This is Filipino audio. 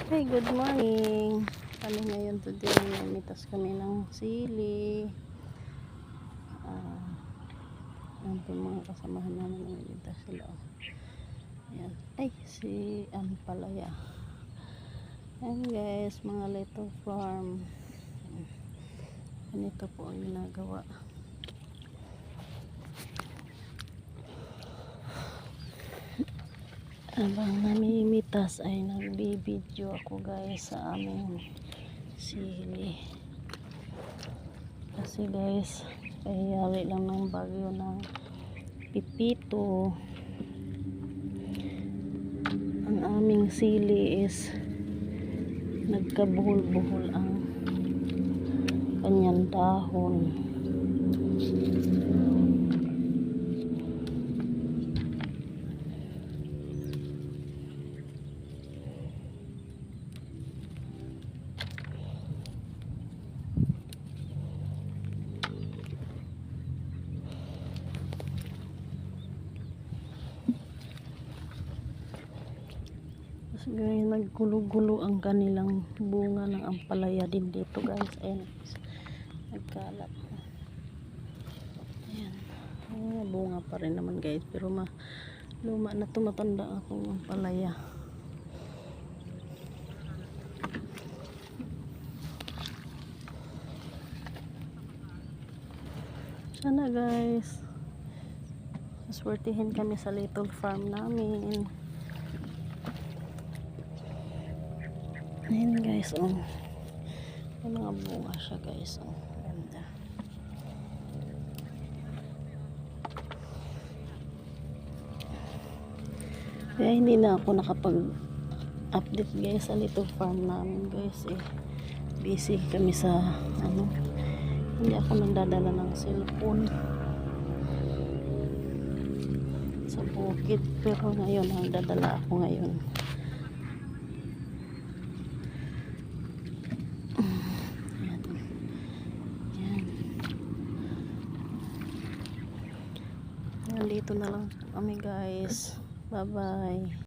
Hey, good morning. Kami ngayon today, namitas kami ng sili. Yan po mga kasamahan namin, namitas sila. Yan. Ay, si Ampalaya. Yan guys, mga little farm. Ganito po ang ginagawa. Habang namimitas ay nagbibideo ako guys sa aming sili. Kasi guys, kayari lang ng bagyo ng Pipito. Ang aming sili is nagkabuhol-buhol ang kanyang dahon. Ngayon naggulo-gulo ang kanilang bunga ng ampalaya din dito guys. Ayan, nagkalat. Ayan, bunga pa rin naman guys, pero luma na, tumatanda akong ampalaya. Sana guys, maswertihin kami sa little farm namin. Ayan guys, may mga bunga siya guys. Ganda. Kaya hindi na ako nakapag-update guys sa little farm namin guys. Busy kami sa hindi ako nagdadala ng cellphone sa bukid, pero ngayon nagdadala ako ngayon. Nandito na lang kami guys. Bye bye.